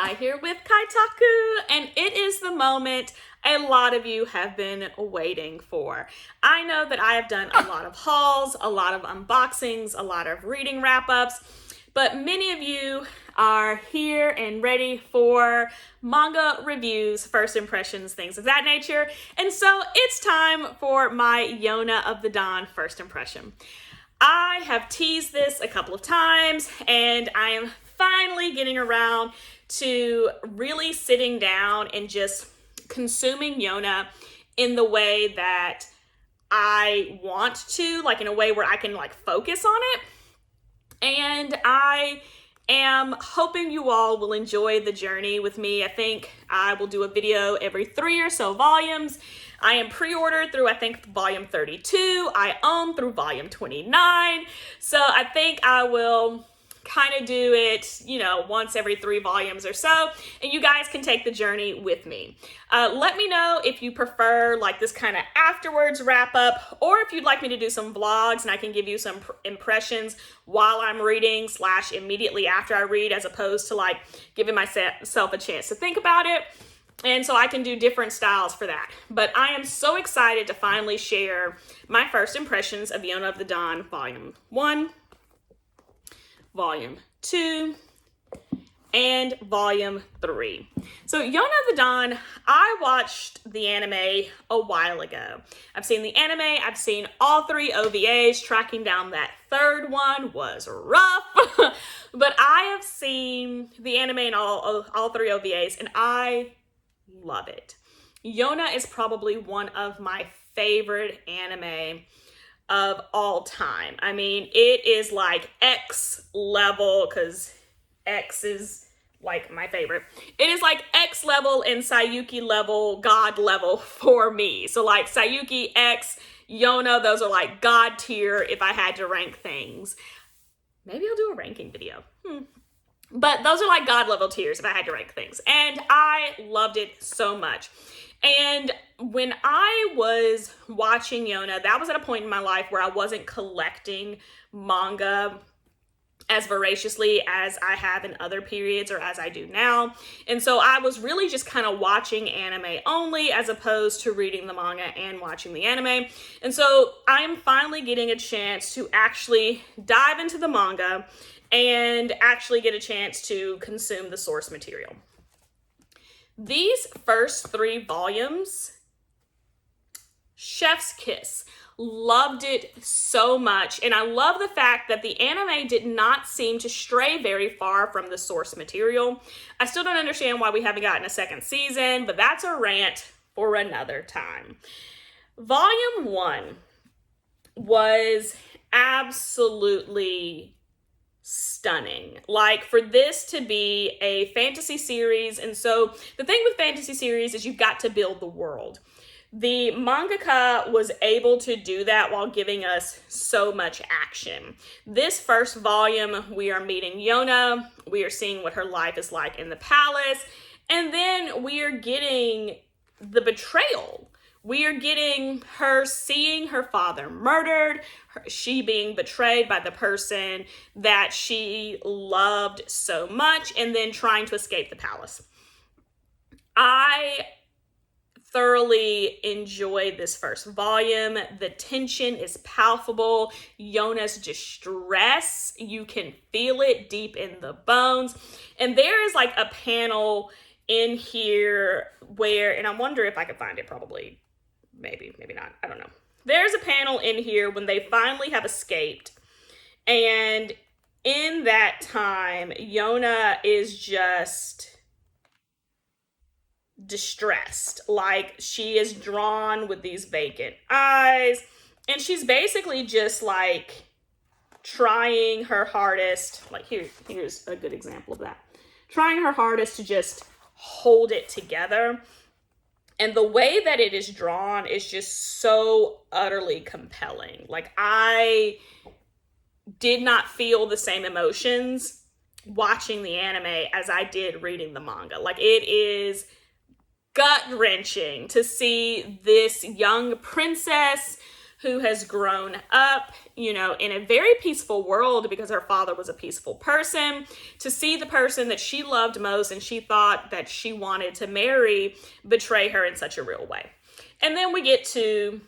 Kai here with Kaitaku, and it is the moment a lot of you have been waiting for. I know that I have done a lot of hauls, a lot of unboxings, a lot of reading wrap-ups, but many of you are here and ready for manga reviews, first impressions, things of that nature. And so it's time for my Yona of the Dawn first impression. I have teased this a couple of times, and I am finally getting around to really sitting down and just consuming Yona in the way that I want to, like in a way where I can like focus on it. And I am hoping you all will enjoy the journey with me. I think I will do a video every 3 or so volumes. I am pre-ordered through, I think, volume 32. I own through volume 29. So I think I will kind of do it, once every 3 volumes or so, and you guys can take the journey with me. Let me know if you prefer like this kind of afterwards wrap up, or if you'd like me to do some vlogs and I can give you some impressions while I'm reading / immediately after I read, as opposed to like giving myself a chance to think about it. And so I can do different styles for that. But I am so excited to finally share my first impressions of Yona of the Dawn Volume 1, Volume 2, and Volume 3. So Yona of the Dawn, I watched the anime a while ago. I've seen the anime, I've seen all 3 OVAs. Tracking down that third one was rough. But I have seen the anime and all 3 OVAs, and I love it. Yona is probably one of my favorite anime of all time. I mean, it is like X level, because X is like my favorite. It is like X level and Sayuki level, God level for me. So like Sayuki, X, Yona, those are like God tier if I had to rank things. Maybe I'll do a ranking video. But those are like God level tiers if I had to rank things. And I loved it so much. And when I was watching Yona, that was at a point in my life where I wasn't collecting manga as voraciously as I have in other periods, or as I do now. And so I was really just kind of watching anime only, as opposed to reading the manga and watching the anime. And so I'm finally getting a chance to actually dive into the manga and actually get a chance to consume the source material. These first 3 volumes, chef's kiss. Loved it so much. And I love the fact that the anime did not seem to stray very far from the source material. I still don't understand why we haven't gotten a second season, but that's a rant for another time. Volume 1 was absolutely stunning. Like, for this to be a fantasy series, and so the thing with fantasy series is you've got to build the world. The mangaka was able to do that while giving us so much action. This first volume, we are meeting Yona, we are seeing what her life is like in the palace, and then we are getting the betrayal. We are getting her seeing her father murdered, she being betrayed by the person that she loved so much, and then trying to escape the palace. I thoroughly enjoyed this first volume. The tension is palpable. Yona's distress, you can feel it deep in the bones. And there is like a panel in here where, and I wonder if I could find it, probably, maybe not, I don't know. There's a panel in here when they finally have escaped, and in that time, Yona is just distressed. Like, she is drawn with these vacant eyes, and she's basically just like trying her hardest. Like, here's a good example of that. Trying her hardest to just hold it together. And the way that it is drawn is just so utterly compelling. Like, I did not feel the same emotions watching the anime as I did reading the manga. Like, it is gut-wrenching to see this young princess who has grown up, you know, in a very peaceful world because her father was a peaceful person, to see the person that she loved most and she thought that she wanted to marry betray her in such a real way. And then we get to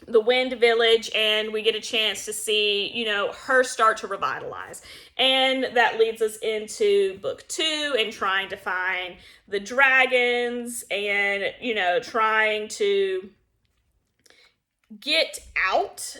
the Wind Village and we get a chance to see, you know, her start to revitalize. And that leads us into book 2 and trying to find the dragons and, you know, trying to get out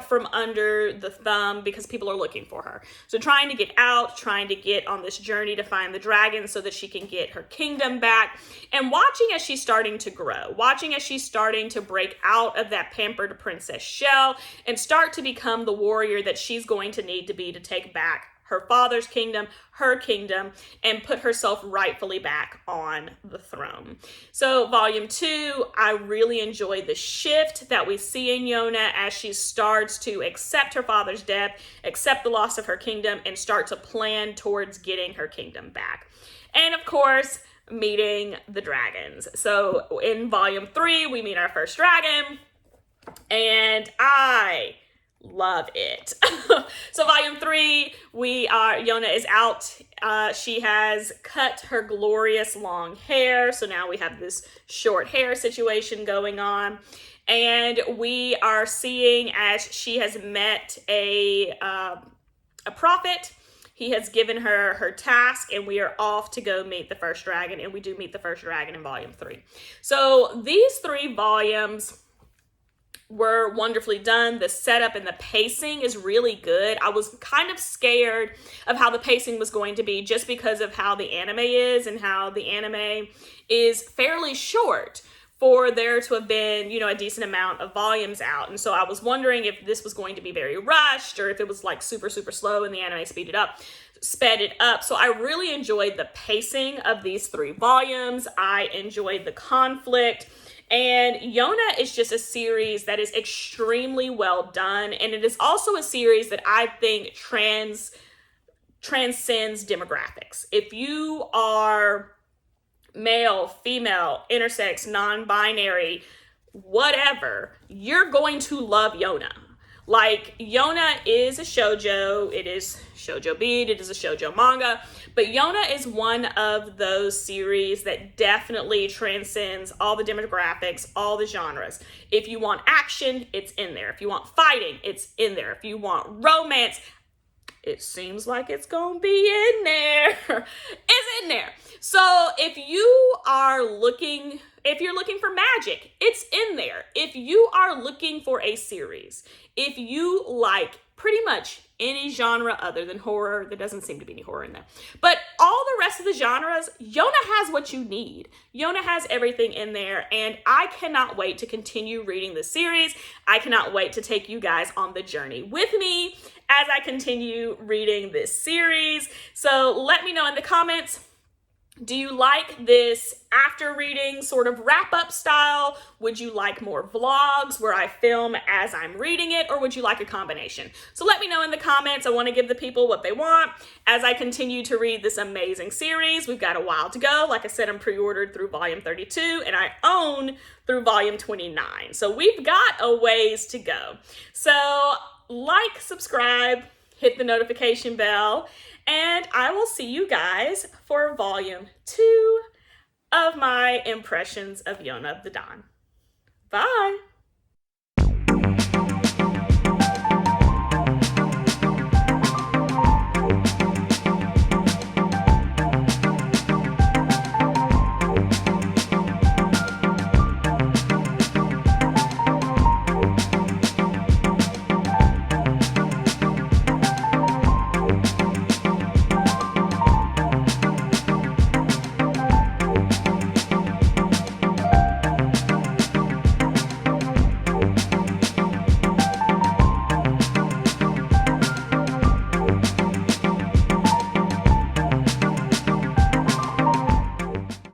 from under the thumb because people are looking for her. So trying to get out, trying to get on this journey to find the dragon so that she can get her kingdom back, and watching as she's starting to grow, watching as she's starting to break out of that pampered princess shell and start to become the warrior that she's going to need to be to take back her father's kingdom, her kingdom, and put herself rightfully back on the throne. So volume 2, I really enjoyed the shift that we see in Yona as she starts to accept her father's death, accept the loss of her kingdom, and start to plan towards getting her kingdom back. And of course, meeting the dragons. So in volume 3, we meet our first dragon, and I love it. So volume 3, Yona is out. She has cut her glorious long hair. So now we have this short hair situation going on. And we are seeing as she has met a prophet. He has given her her task, and we are off to go meet the first dragon. And we do meet the first dragon in volume 3. So these 3 volumes were wonderfully done. The setup and the pacing is really good. I was kind of scared of how the pacing was going to be just because of how the anime is and how the anime is fairly short for there to have been, you know, a decent amount of volumes out. And so I was wondering if this was going to be very rushed or if it was like super, super slow and the anime sped it up. So I really enjoyed the pacing of these 3 volumes. I enjoyed the conflict. And Yona is just a series that is extremely well done. And it is also a series that I think transcends demographics. If you are male, female, intersex, non-binary, whatever, you're going to love Yona. Like, Yona is a shoujo, it is shoujo beat, it is a shoujo manga, but Yona is one of those series that definitely transcends all the demographics, all the genres. If you want action, it's in there. If you want fighting, it's in there. If you want romance, it seems like it's gonna be in there. It's in there. So if you're looking for magic, it's in there. If you are looking for a series, if you like pretty much any genre other than horror, there doesn't seem to be any horror in there, but all the rest of the genres, Yona has what you need. Yona has everything in there, and I cannot wait to continue reading the series. I cannot wait to take you guys on the journey with me as I continue reading this series. So let me know in the comments, do you like this after reading sort of wrap-up style? Would you like more vlogs where I film as I'm reading it, or would you like a combination? So let me know in the comments. I want to give the people what they want as I continue to read this amazing series. We've got a while to go. Like I said, I'm pre-ordered through volume 32 and I own through volume 29. So we've got a ways to go. So like, subscribe, hit the notification bell, and I will see you guys for volume 2 of my impressions of Yona of the Dawn. Bye.